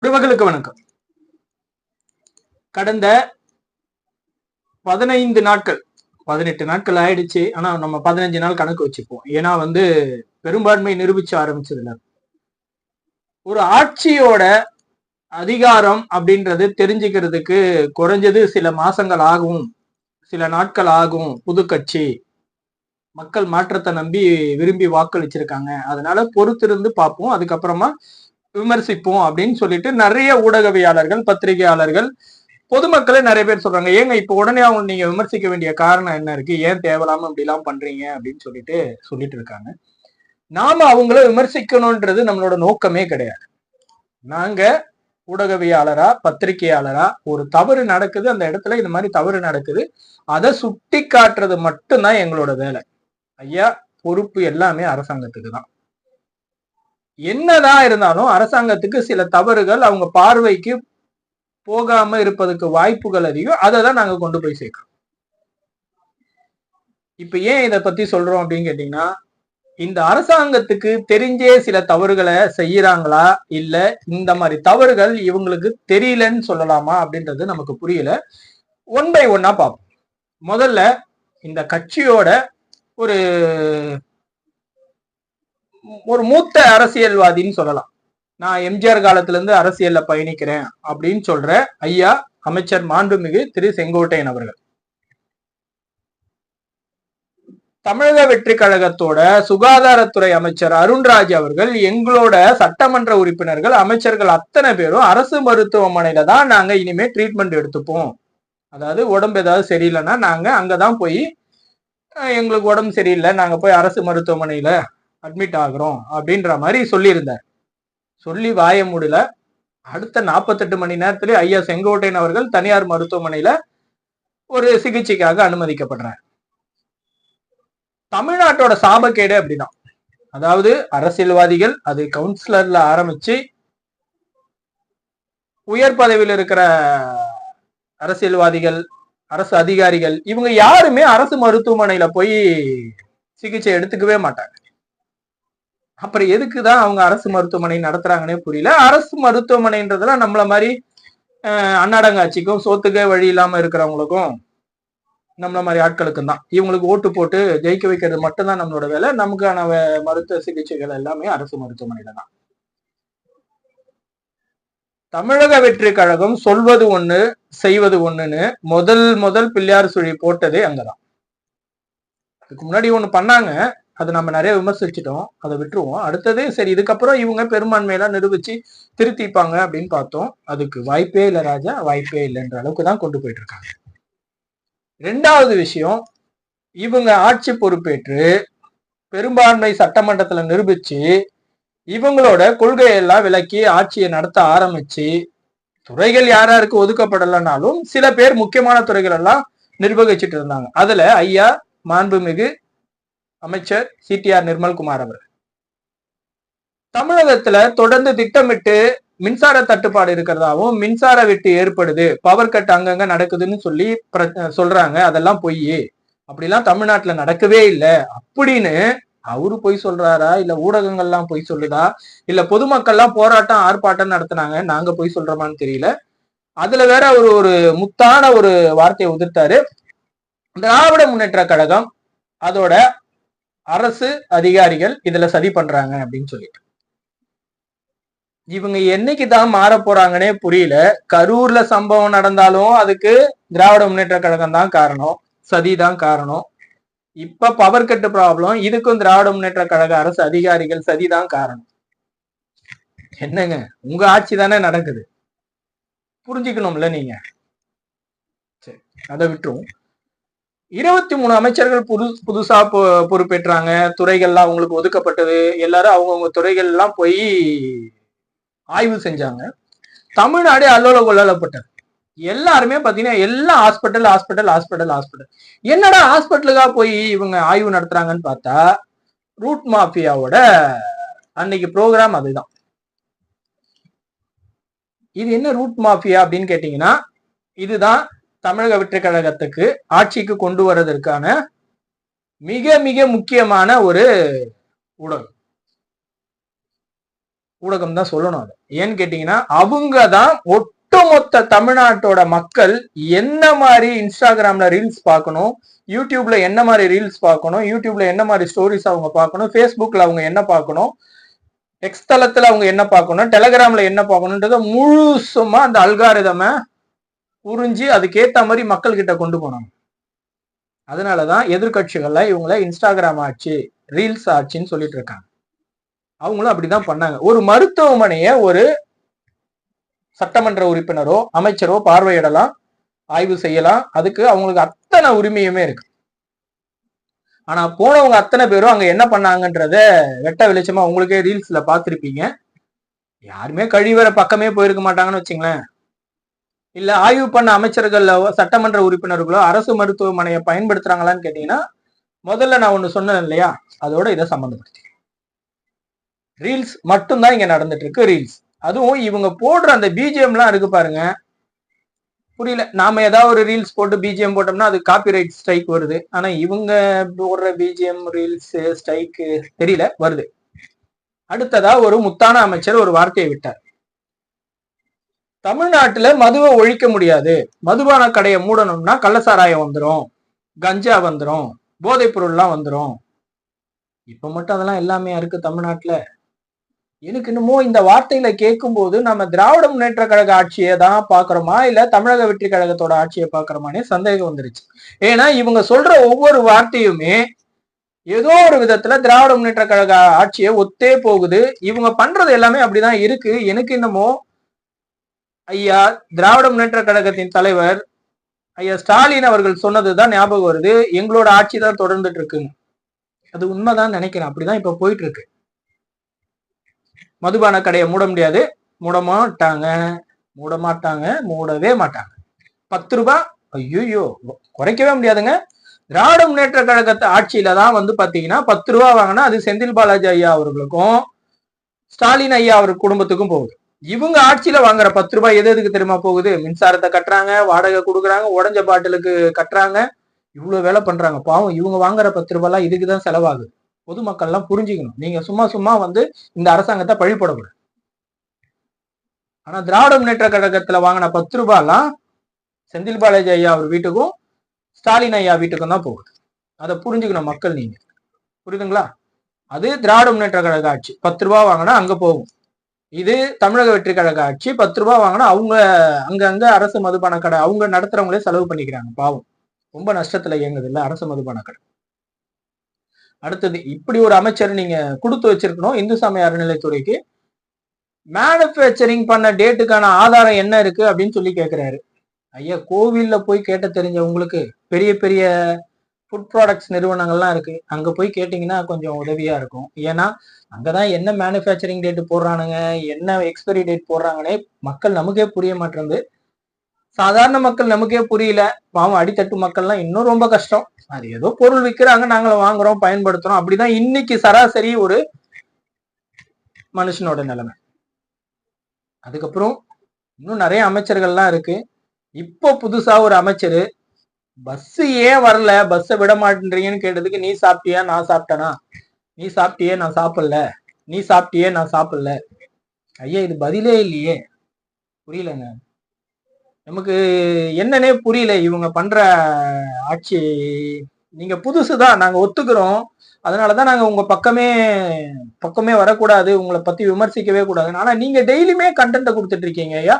உறவுகளுக்கு வணக்கம். கடந்த 15 நாட்கள் 18 நாட்கள் ஆயிடுச்சு. ஆனா நம்ம 15 நாள் கணக்கு வச்சுப்போம். ஏன்னா பெரும்பான்மை நிரூபிச்சு ஆரம்பிச்சதுல ஒரு ஆட்சியோட அதிகாரம் அப்படின்றது தெரிஞ்சுக்கிறதுக்கு குறைஞ்சது சில மாசங்கள் ஆகும், சில நாட்கள் ஆகும். புது கட்சி மக்கள் மாற்றத்தை நம்பி விரும்பி வாக்களிச்சிருக்காங்க, அதனால பொறுத்திருந்து பார்ப்போம், அதுக்கப்புறமா விமர்சிப்போம் அப்படின்னு சொல்லிட்டு நிறைய ஊடகவியாளர்கள், பத்திரிகையாளர்கள், பொதுமக்களே நிறைய பேர் சொல்றாங்க. ஏங்க இப்ப உடனே அவங்க நீங்க விமர்சிக்க வேண்டிய காரணம் என்ன இருக்கு, ஏன் தேவையில்லாம இப்படி எல்லாம் பண்றீங்க அப்படின்னு சொல்லிட்டு இருக்காங்க. நாம அவங்கள விமர்சிக்கணும்ன்றது நம்மளோட நோக்கமே கிடையாது. நாங்க ஊடகவியாளரா, பத்திரிகையாளரா, ஒரு தவறு நடக்குது, அந்த இடத்துல இந்த மாதிரி தவறு நடக்குது, அதை சுட்டி காட்டுறது மட்டும்தான் எங்களோட வேலை. ஐயா, பொறுப்பு எல்லாமே அரசாங்கத்துக்கு தான். என்னதான் இருந்தாலும் அரசாங்கத்துக்கு சில தவறுகள் அவங்க பார்வைக்கு போகாம இருப்பதற்கு வாய்ப்புகள் அதிகம். அதை தான் நாங்க கொண்டு போய் சேர்க்கிறோம். இப்ப ஏன் இதை பத்தி சொல்றோம் அப்படின்னு கேட்டீங்கன்னா, இந்த அரசாங்கத்துக்கு தெரிஞ்சே சில தவறுகளை செய்யறாங்களா, இல்ல இந்த மாதிரி தவறுகள் இவங்களுக்கு தெரியலன்னு சொல்லலாமா அப்படின்றது நமக்கு புரியல. ஒன் பை ஒன்னா பார்ப்போம். முதல்ல இந்த கட்சியோட ஒரு ஒரு மூத்த அரசியல்வாதின்னு சொல்லலாம். நான் எம்ஜிஆர் காலத்துல இருந்து அரசியல்ல பயணிக்கிறேன் அப்படின்னு சொல்ற ஐயா அமைச்சர் மாண்புமிகு திரு செங்கோட்டையன் அவர்கள், தமிழக வெற்றி கழகத்தோட சுகாதாரத்துறை அமைச்சர் அருண்ராஜ் அவர்கள், எங்களோட சட்டமன்ற உறுப்பினர்கள், அமைச்சர்கள் அத்தனை பேரும் அரசு மருத்துவமனையில தான் நாங்க இனிமே ட்ரீட்மெண்ட் எடுத்துப்போம். அதாவது உடம்பு ஏதாவது சரியில்லைன்னா நாங்க அங்கதான் போய், எங்களுக்கு உடம்பு சரியில்லை, நாங்க போய் அரசு மருத்துவமனையில அட்மிட் ஆகுறோம் அப்படின்ற மாதிரி சொல்லியிருந்தார். சொல்லி வாய முடியல. அடுத்த 48 மணி நேரத்திலே ஐயா செங்கோட்டையன் அவர்கள் தனியார் மருத்துவமனையில ஒரு சிகிச்சைக்காக அனுமதிக்கப்படுறார். தமிழ்நாட்டோட சாபக்கேடு அப்படிதான். அதாவது அரசியல்வாதிகள், அது கவுன்சிலர்ல ஆரம்பிச்சு உயர் பதவியில் இருக்கிற அரசியல்வாதிகள், அரசு அதிகாரிகள், இவங்க யாருமே அரசு மருத்துவமனையில போய் சிகிச்சை எடுத்துக்கவே மாட்டாங்க. அப்புறம் எதுக்குதான் அவங்க அரசு மருத்துவமனை நடத்துறாங்கன்னே புரியல. அரசு மருத்துவமனைன்றதுல நம்மள மாதிரி அன்னாடங்காட்சிக்கும் சோத்துக்கே வழி இல்லாம இருக்கிறவங்களுக்கும் நம்மள மாதிரி ஆட்களுக்கும் தான். இவங்களுக்கு ஓட்டு போட்டு ஜெயிக்க வைக்கிறது மட்டும்தான் நம்மளோட வேலை. நமக்கான மருத்துவ சிகிச்சைகள் எல்லாமே அரசு மருத்துவமனையில தான். தமிழக வெற்றி கழகம் சொல்வது ஒண்ணு செய்வது ஒண்ணுன்னு முதல் பிள்ளையார் சுழி போட்டதே அங்கதான். அதுக்கு முன்னாடி ஒண்ணு பண்ணாங்க, அதை நம்ம நிறைய விமர்சிச்சிட்டோம், அதை விட்டுருவோம். அடுத்தது சரி, இதுக்கப்புறம் இவங்க பெரும்பான்மையெல்லாம் நிரூபிச்சு திருத்திப்பாங்க அப்படின்னு பார்த்தோம். அதுக்கு வாய்ப்பே இல்லை ராஜா, வாய்ப்பே இல்லைன்ற அளவுக்கு தான் கொண்டு போயிட்டு இருக்காங்க. ரெண்டாவது விஷயம், இவங்க ஆட்சி பொறுப்பேற்று பெரும்பான்மை சட்டமன்றத்துல நிரூபிச்சு இவங்களோட கொள்கையெல்லாம் விலக்கி ஆட்சியை நடத்த ஆரம்பிச்சு, துறைகள் யாராருக்கு ஒதுக்கப்படலைனாலும் சில பேர் முக்கியமான துறைகள் எல்லாம் நிர்வகிச்சுட்டு இருந்தாங்க. அதுல ஐயா மாண்புமிகு அமைச்சர் சிடிஆர் நிர்மல்குமார் அவர் தமிழகத்துல தொடர்ந்து திட்டமிட்டு மின்சார தட்டுப்பாடு இருக்கிறதாவும், மின்சார வெட்டு ஏற்படுது, பவர் கட் அங்கங்க நடக்குதுன்னு சொல்லி சொல்றாங்க. அதெல்லாம் பொய், அப்படிலாம் தமிழ்நாட்டுல நடக்கவே இல்லை அப்படின்னு அவரு பொய் சொல்றாரா, இல்ல ஊடகங்கள்லாம் பொய் சொல்லுதா, இல்ல பொதுமக்கள்லாம் போராட்டம் ஆர்ப்பாட்டம் நடத்தினாங்க நாங்க பொய் சொல்றோமான்னு தெரியல. அதுல வேற ஒரு முத்தான ஒரு வார்த்தையை உதிர்த்தாரு. திராவிட முன்னேற்ற கழகம், அதோட அரசு அதிகாரிகள் இதுல சதி பண்றாங்க அப்படின்னு சொல்லிட்டு. இவங்க என்னைக்குதான் மாற போறாங்கன்னே புரியல. கரூர்ல சம்பவம் நடந்தாலும் அதுக்கு திராவிட முன்னேற்ற கழகம் தான் காரணம், சதி தான் காரணம். இப்ப பவர் கட்டு ப்ராப்ளம், இதுக்கும் திராவிட முன்னேற்ற கழக அரசு அதிகாரிகள் சதிதான் காரணம். என்னங்க, உங்க ஆட்சி தானே நடக்குது, புரிஞ்சுக்கணும்ல நீங்க. சரி, அதை விட்டுரும். 23 அமைச்சர்கள் புதுசா பொறுப்பேற்றாங்க. துறைகள்லாம் அவங்களுக்கு ஒதுக்கப்பட்டது. எல்லாரும் அவங்கவுங்க துறைகள் எல்லாம் போய் ஆய்வு செஞ்சாங்க. தமிழ்நாடே அல்லோல கொள்ளப்பட்டது. எல்லாருமே பாத்தீங்கன்னா எல்லாம் ஹாஸ்பிட்டல். என்னடா ஹாஸ்பிட்டலுக்கா போய் இவங்க ஆய்வு நடத்துறாங்கன்னு பார்த்தா, ரூட் மாஃபியாவோட அன்னைக்கு ப்ரோக்ராம் அதுதான். இது என்ன ரூட் மாஃபியா அப்படின்னு கேட்டீங்கன்னா, இதுதான் தமிழக வெற்றி கழகத்துக்கு ஆட்சிக்கு கொண்டு வர்றதற்கான மிக மிக முக்கியமான ஒரு ஊடகம். ஊடகம் தான் சொல்லணும். அது ஏன்னு கேட்டீங்கன்னா அவங்கதான் ஒட்டுமொத்த தமிழ்நாட்டோட மக்கள் என்ன மாதிரி இன்ஸ்டாகிராம்ல ரீல்ஸ் பார்க்கணும், யூடியூப்ல என்ன மாதிரி ரீல்ஸ் பார்க்கணும், யூடியூப்ல என்ன மாதிரி ஸ்டோரிஸ் அவங்க பார்க்கணும், ஃபேஸ்புக்ல அவங்க என்ன பார்க்கணும், எக்ஸ் தளத்துல அவங்க என்ன பார்க்கணும், டெலகிராம்ல என்ன பார்க்கணும்ன்றத முழுசுமா அந்த அல்காரிதமை புரிஞ்சு அதுக்கேத்த மாதிரி மக்கள் கிட்ட கொண்டு போனாங்க. அதனாலதான் எதிர்கட்சிகள்ல இவங்கள இன்ஸ்டாகிராம் ஆட்சி, ரீல்ஸ் ஆட்சின்னு சொல்லிட்டு இருக்காங்க. அவங்களும் அப்படிதான் பண்ணாங்க. ஒரு மருத்துவமனைய ஒரு சட்டமன்ற உறுப்பினரோ அமைச்சரோ பார்வையிடலாம், ஆய்வு செய்யலாம், அதுக்கு அவங்களுக்கு அத்தனை உரிமையுமே இருக்கு. ஆனா போனவங்க அத்தனை பேரும் அங்க என்ன பண்ணாங்கன்றத வெட்ட வெளிச்சமா உங்களுக்கே ரீல்ஸ்ல பாத்திருப்பீங்க. யாருமே கழிவற பக்கமே போயிருக்க மாட்டாங்கன்னு வச்சுங்களேன். இல்ல ஆய்வு பண்ண அமைச்சர்கள் சட்டமன்ற உறுப்பினர்களோ அரசு மருத்துவமனையை பயன்படுத்துறாங்களான்னு கேட்டீங்கன்னா, முதல்ல நான் ஒண்ணு சொன்னேன் இல்லையா, அதோட இதை சம்பந்தப்படுத்தி ரீல்ஸ் மட்டும்தான் இங்க நடந்துட்டு இருக்கு. ரீல்ஸ், அதுவும் இவங்க போடுற அந்த பிஜிஎம் எல்லாம் இருக்கு பாருங்க, புரியல. நாம ஏதாவது ஒரு ரீல்ஸ் போட்டு பிஜிஎம் போட்டோம்னா அது காப்பிரைட் ஸ்ட்ரைக் வருது. ஆனா இவங்க போடுற பிஜிஎம் ரீல்ஸ் ஸ்ட்ரைக் தெரியல, வருது. அடுத்ததா ஒரு முத்தான அமைச்சர் ஒரு வார்த்தையை விட்டார். தமிழ்நாட்டுல மதுவை ஒழிக்க முடியாது, மதுபான கடையை மூடணும்னா கள்ளசாராயம் வந்துடும், கஞ்சா வந்துடும், போதைப் பொருள்லாம் வந்துடும். இப்ப மட்டும் அதெல்லாம் எல்லாமே இருக்கு தமிழ்நாட்டுல. எனக்கு என்னமோ இந்த வார்த்தையில கேட்கும் போது நம்ம திராவிட முன்னேற்ற கழக ஆட்சியை தான் பாக்குறோமா இல்ல தமிழக வெற்றி கழகத்தோட ஆட்சியை பாக்குறோமானே சந்தேகம் வந்துருச்சு. ஏன்னா இவங்க சொல்ற ஒவ்வொரு வார்த்தையுமே ஏதோ ஒரு விதத்துல திராவிட முன்னேற்ற கழக ஆட்சியை ஒத்தே போகுது. இவங்க பண்றது எல்லாமே அப்படிதான் இருக்கு. எனக்கு என்னமோ ஐயா திராவிட முன்னேற்ற கழகத்தின் தலைவர் ஐயா ஸ்டாலின் அவர்கள் சொன்னதுதான் ஞாபகம் வருது, எங்களோட ஆட்சி தான் தொடர்ந்துட்டு இருக்குன்னு. அது உண்மைதான் நினைக்கிறேன். அப்படிதான் இப்ப போயிட்டு இருக்கு. மதுபான கடையை மூட முடியாது, மூட மாட்டாங்க, மூடவே மாட்டாங்க. 10 ரூபாய், ஐயோ குறைக்கவே முடியாதுங்க. திராவிட முன்னேற்ற கழகத்தை ஆட்சியில தான் வந்து பாத்தீங்கன்னா 10 ரூபாய் வாங்கினா அது செந்தில் பாலாஜி ஐயா அவர்களுக்கும் ஸ்டாலின் ஐயா அவர் குடும்பத்துக்கும் போகுது. இவங்க ஆட்சியில வாங்குற 10 ரூபாய் எதுக்கு தெரியுமா போகுது? மின்சாரத்தை கட்டுறாங்க, வாடகை கொடுக்குறாங்க, உடஞ்ச பாட்டிலுக்கு கட்டுறாங்க, இவ்வளவு வேலை பண்றாங்க. பாவம் இவங்க வாங்குற 10 ரூபாய்லாம் இதுக்குதான் செலவாகுது. பொதுமக்கள் எல்லாம் புரிஞ்சுக்கணும். நீங்க சும்மா வந்து இந்த அரசாங்கத்தை பழிபடக்கூடாது. ஆனா திராவிட முன்னேற்ற கழகத்துல வாங்கின 10 ரூபாய்லாம் செந்தில் பாலாஜி ஐயா அவர் வீட்டுக்கும் ஸ்டாலின் ஐயா வீட்டுக்கும் தான் போகுது. அதை புரிஞ்சுக்கணும் மக்கள். நீங்க புரியுதுங்களா? அது திராவிட முன்னேற்ற கழக ஆட்சி. 10 ரூபாய் வாங்கினா அங்க போகும். இது தமிழக வெற்றி கழக ஆட்சி. 10 ரூபாய் வாங்கினா அவங்க அங்க அரசு மதுபான கடை அவங்க நடத்துறவங்களே செலவு பண்ணிக்கிறாங்க. பாவம், ரொம்ப நஷ்டத்துல இயங்குது இல்ல அரசு மதுபான கடை. அடுத்தது, இப்படி ஒரு அமைச்சர் நீங்க கொடுத்து வச்சிருக்கணும் இந்து சமய அறநிலைத்துறைக்கு. மேனுபேக்சரிங் பண்ண டேட்டுக்கான ஆதாரம் என்ன இருக்கு அப்படின்னு சொல்லி கேட்கிறாரு. ஐயா, கோவில்ல போய் கேட்ட தெரிஞ்சவங்களுக்கு பெரிய பெரிய ஃபுட் ப்ராடக்ட்ஸ் நிறுவனங்கள்லாம் இருக்கு, அங்க போய் கேட்டீங்கன்னா கொஞ்சம் உதவியா இருக்கும். ஏன்னா அங்கதான் என்ன மேனுபேக்சரிங் டேட் போடுறானுங்க, என்ன எக்ஸ்பைரி டேட் போடுறாங்கன்னே மக்கள் நமக்கே புரிய மாட்டேங்குது. சாதாரண மக்கள் நமக்கே புரியல, பாவம் அடித்தட்டு மக்கள்லாம் இன்னும் ரொம்ப கஷ்டம். அது ஏதோ பொருள் விற்கிறாங்க, நாங்களும் வாங்குறோம், பயன்படுத்துறோம். அப்படிதான் இன்னைக்கு சராசரி ஒரு மனுஷனோட நிலைமை. அதுக்கப்புறம் இன்னும் நிறைய அமைச்சர்கள்லாம் இருக்கு. இப்போ புதுசா ஒரு அமைச்சரு, பஸ் ஏன் வரல, பஸ்ஸை விட மாட்டேன்றீங்கன்னு கேட்டதுக்கு, நீ சாப்பிட்டியா நான் சாப்பிட்டேனா, நீ சாப்பிட்டியே நான் சாப்பிடல, நீ சாப்பிட்டியே நான் சாப்பிடல. ஐயா, இது பதிலே இல்லையே. புரியலங்க, நமக்கு என்னன்னே புரியல இவங்க பண்ற ஆட்சி. நீங்க புதுசுதான், நாங்க ஒத்துக்கிறோம். அதனாலதான் நாங்க உங்க பக்கமே வரக்கூடாது, உங்களை பத்தி விமர்சிக்கவே கூடாது. ஆனா நீங்க டெய்லியுமே கண்டென்ட் கொடுத்துட்டு இருக்கீங்க ஐயா.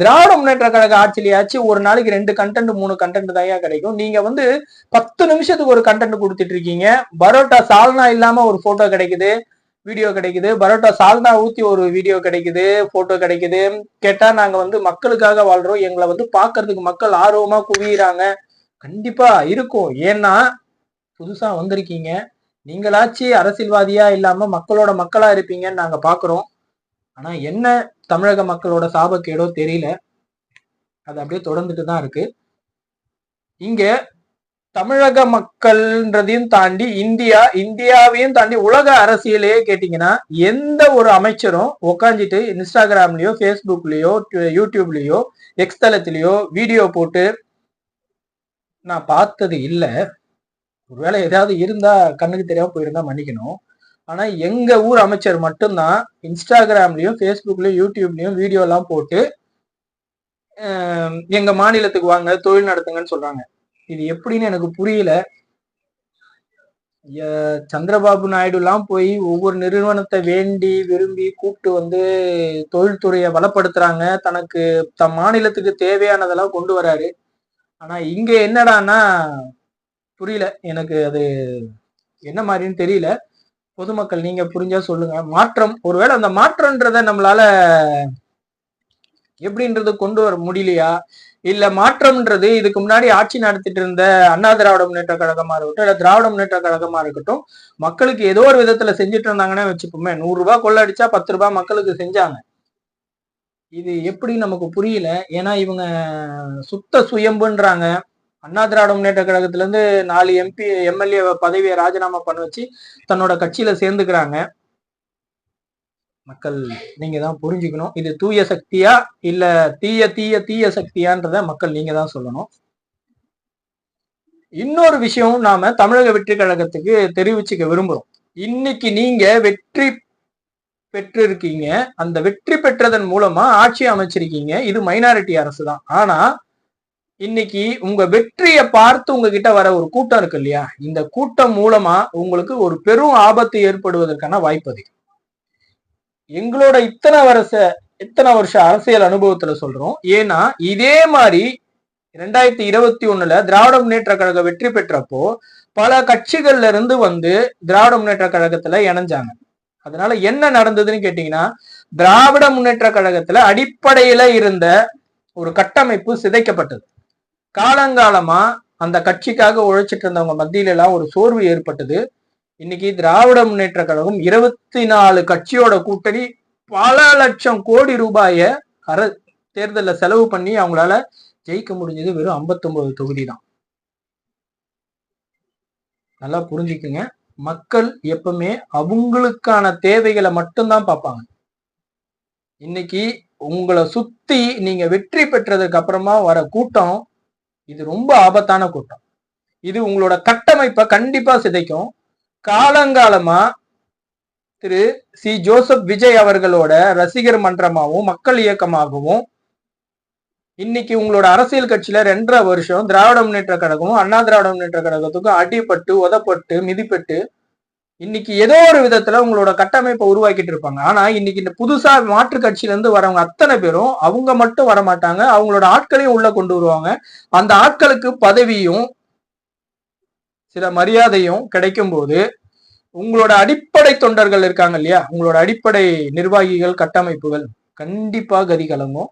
திராவிட முன்னேற்ற கழக ஆட்சியிலேயாச்சு ஒரு நாளைக்கு 2 கண்டென்ட் 3 கண்டென்ட் தான் கிடைக்கும். நீங்க வந்து 10 நிமிஷத்துக்கு ஒரு கண்டென்ட் கொடுத்துட்டு இருக்கீங்க. பரோட்டா சால்னா இல்லாம ஒரு போட்டோ கிடைக்குது, வீடியோ கிடைக்குது. பரோட்டா சால்னா ஊத்தி ஒரு வீடியோ கிடைக்குது, போட்டோ கிடைக்குது. கேட்டா நாங்க வந்து மக்களுக்காக வாழ்றோம், எங்களை வந்து பாக்குறதுக்கு மக்கள் ஆர்வமா குவியறாங்க. கண்டிப்பா இருக்கும். ஏன்னா புதுசா வந்திருக்கீங்க, நீங்களாச்சு அரசியல்வாதியா இல்லாம மக்களோட மக்களா இருப்பீங்கன்னு நாங்க பாக்குறோம். ஆனா என்ன தமிழக மக்களோட சாபக்கேடோ தெரியல, அது அப்படியே தொடர்ந்துட்டு தான் இருக்கு. இங்க தமிழக மக்கள்ன்றதையும் தாண்டி இந்தியாவையும் தாண்டி உலக அரசியலையே கேட்டீங்கன்னா, எந்த ஒரு அமைச்சரும் உக்காந்துட்டு இன்ஸ்டாகிராம்லயோ ஃபேஸ்புக்லயோ யூடியூப்லயோ எக்ஸ் தளத்திலயோ வீடியோ போட்டு நான் பார்த்தது இல்லை. ஒருவேளை ஏதாவது இருந்தா கண்ணுக்கு தெரியாம போயிருந்தா மன்னிக்கணும். ஆனா எங்க ஊர் அமைச்சர் மட்டும்தான் இன்ஸ்டாகிராம்லயும் ஃபேஸ்புக்லயும் யூடியூப்லயும் வீடியோ எல்லாம் போட்டு எங்க மாநிலத்துக்கு வாங்க தொழில் நடத்துங்கன்னு சொல்றாங்க. இது எப்படின்னு எனக்கு புரியல. சந்திரபாபு நாயுடு எல்லாம் போய் ஒவ்வொரு நிறுவனத்தை வேண்டி விரும்பி கூப்பிட்டு வந்து தொழில்துறையை வளப்படுத்துறாங்க, தனக்கு தம் மாநிலத்துக்கு தேவையானதெல்லாம் கொண்டு வராரு. ஆனா இங்க என்னடான்னா புரியல எனக்கு, அது என்ன மாதிரின்னு தெரியல. பொதுமக்கள் நீங்க புரிஞ்சா சொல்லுங்க. மாற்றம், ஒருவேளை அந்த மாற்றம்ன்றத நம்மளால எப்படின்றது கொண்டு வர முடியலையா, இல்ல மாற்றம்ன்றது இதுக்கு முன்னாடி ஆட்சி நடத்திட்டு இருந்த அண்ணா திராவிட முன்னேற்ற கழகமா இருக்கட்டும், இல்ல திராவிட முன்னேற்ற கழகமா இருக்கட்டும், மக்களுக்கு ஏதோ ஒரு விதத்துல செஞ்சுட்டு இருந்தாங்கன்னு வச்சுப்போமே. 100 ரூபாய் கொள்ளடிச்சா 10 ரூபாய் மக்களுக்கு செஞ்சாங்க. இது எப்படி நமக்கு புரியல. ஏன்னா இவங்க சுத்த சுயம்புன்றாங்க. அண்ணா திராவிட முன்னேற்ற கழகத்துல இருந்து 4 MP MLA பதவியை ராஜினாமா பண்ண வச்சு தன்னோட கட்சியில சேர்ந்துக்கிறாங்க. மக்கள் நீங்க தான் புரிஞ்சுக்கணும். இது தூய சக்தியா இல்ல தீய தீய தீய சக்தியான்றத மக்கள் நீங்க தான் சொல்லணும். இன்னொரு விஷயம் நாம தமிழக வெற்றி கழகத்துக்கு தெரிவிச்சுக்க விரும்புறோம். இன்னைக்கு நீங்க வெற்றி பெற்றிருக்கீங்க. அந்த வெற்றி பெற்றதன் மூலமா ஆட்சி அமைச்சிருக்கீங்க. இது மைனாரிட்டி அரசு தான். ஆனா இன்னைக்கு உங்க வெற்றியை பார்த்து உங்ககிட்ட வர ஒரு கூட்டம் இருக்கு இல்லையா, இந்த கூட்டம் மூலமா உங்களுக்கு ஒரு பெரும் ஆபத்து ஏற்படுவதற்கான வாய்ப்பு அதிகம். எங்களோட இத்தனை வருஷ அரசியல் அனுபவத்துல சொல்றோம். ஏன்னா இதே மாதிரி 2021 திராவிட முன்னேற்ற கழகம் வெற்றி பெற்றப்போ பல கட்சிகள்ல இருந்து வந்து திராவிட முன்னேற்ற கழகத்துல இணைஞ்சாங்க. அதனால என்ன நடந்ததுன்னு கேட்டீங்கன்னா, திராவிட முன்னேற்ற கழகத்துல அடிப்படையில இருந்த ஒரு கட்டமைப்பு சிதைக்கப்பட்டது. காலங்காலமா அந்த கட்சிக்காக உழைச்சிட்டு இருந்தவங்க மத்தியில எல்லாம் ஒரு சோர்வு ஏற்பட்டது. இன்னைக்கு திராவிட முன்னேற்ற கழகம் 24 கட்சியோட கூட்டணி பல லட்சம் கோடி ரூபாய தேர்தலில் செலவு பண்ணி அவங்களால ஜெயிக்க முடிஞ்சது வெறும் 59 தொகுதி தான். நல்லா புரிஞ்சுக்குங்க. மக்கள் எப்பவுமே அவங்களுக்கான தேவைகளை மட்டும்தான் பார்ப்பாங்க. இன்னைக்கு உங்களை சுத்தி நீங்க வெற்றி பெற்றதுக்கு அப்புறமா வர கூட்டம் இது ரொம்ப ஆபத்தான கூட்டம். இது உங்களோட கட்டமைப்பை கண்டிப்பா சிதைக்கும். காலங்காலமா திரு சி ஜோசப் விஜய் அவர்களோட ரசிகர் மன்றமாகவும் மக்கள் இயக்கமாகவும் இன்னைக்கு உங்களோட அரசியல் கட்சியில 2.5 வருஷம் திராவிட முன்னேற்ற கழகமும் அண்ணா திராவிட முன்னேற்ற கழகத்துக்கும் அடிபட்டு உதப்பட்டு மிதிப்பட்டு இன்னைக்கு ஏதோ ஒரு விதத்துல உங்களோட கட்டமைப்பை உருவாக்கிட்டு இருப்பாங்க. ஆனா இன்னைக்கு இந்த புதுசா மாற்று கட்சியில இருந்து வரவங்க அத்தனை பேரும் அவங்க மட்டும் வரமாட்டாங்க, அவங்களோட ஆட்களையும் உள்ள கொண்டு வருவாங்க. அந்த ஆட்களுக்கு பதவியும் சில மரியாதையும் கிடைக்கும் போது உங்களோட அடிப்படை தொண்டர்கள் இருக்காங்க இல்லையா, உங்களோட அடிப்படை நிர்வாகிகள் கட்டமைப்புகள் கண்டிப்பா கதி கலங்கும்.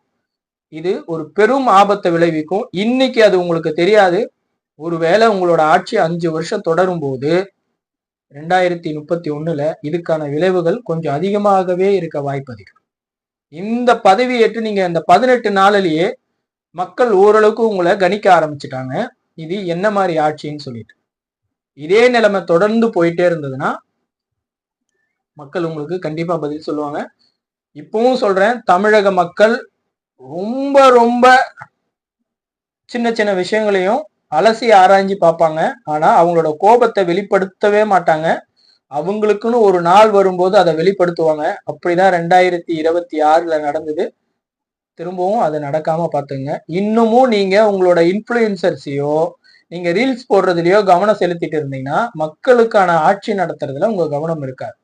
இது ஒரு பெரும் ஆபத்தை விளைவிக்கும். இன்னைக்கு அது உங்களுக்கு தெரியாது. ஒருவேளை உங்களோட ஆட்சி 5 வருஷம் தொடரும் போது 2031 இதுக்கான விளைவுகள் கொஞ்சம் அதிகமாகவே இருக்க வாய்ப்பு அதிகம். இந்த பதவி ஏற்று நீங்க இந்த 18 நாளிலேயே மக்கள் ஓரளவுக்கு உங்களை கணிக்க ஆரம்பிச்சுட்டாங்க. இது என்ன மாதிரி ஆட்சின்னு சொல்லிட்டு. இதே நிலைமை தொடர்ந்து போயிட்டே இருந்ததுன்னா மக்கள் உங்களுக்கு கண்டிப்பா பதில் சொல்லுவாங்க. இப்பவும் சொல்றேன், தமிழக மக்கள் ரொம்ப ரொம்ப சின்ன சின்ன விஷயங்களையும் அலசி ஆராய்ஞ்சு பார்ப்பாங்க. ஆனா அவங்களோட கோபத்தை வெளிப்படுத்தவே மாட்டாங்க. அவங்களுக்குன்னு ஒரு நாள் வரும்போது அதை வெளிப்படுத்துவாங்க. அப்படிதான் 2026 நடந்தது. திரும்பவும் அது நடக்காம பாத்துங்க. இன்னமும் நீங்க உங்களோட இன்ஃபுளுசர்ஸையோ நீங்க ரீல்ஸ் போடுறதுலயோ கவனம் செலுத்திட்டு இருந்தீங்கன்னா மக்களுக்கான ஆட்சி நடத்துறதுல உங்க கவனம் இருக்காது.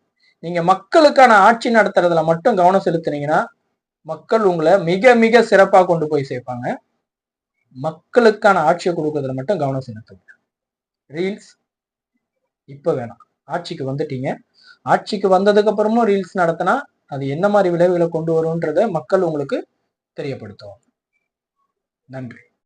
நீங்க மக்களுக்கான ஆட்சி நடத்துறதுல மட்டும் கவனம் செலுத்தினீங்கன்னா மக்கள் உங்களை மிக மிக சிறப்பா கொண்டு போய் சேர்ப்பாங்க. மக்களுக்கான ஆட்சியை கொடுக்கறதுல மட்டும் கவனம் செலுத்துங்க. ரீல்ஸ் இப்ப வேணாம். ஆட்சிக்கு வந்துட்டீங்க. ஆட்சிக்கு வந்ததுக்கு அப்புறமும் ரீல்ஸ் நடத்தினா அது என்ன மாதிரி விளைவுகளை கொண்டு வரும்ன்றத மக்கள் உங்களுக்கு தெரியப்படுத்துவாங்க. நன்றி.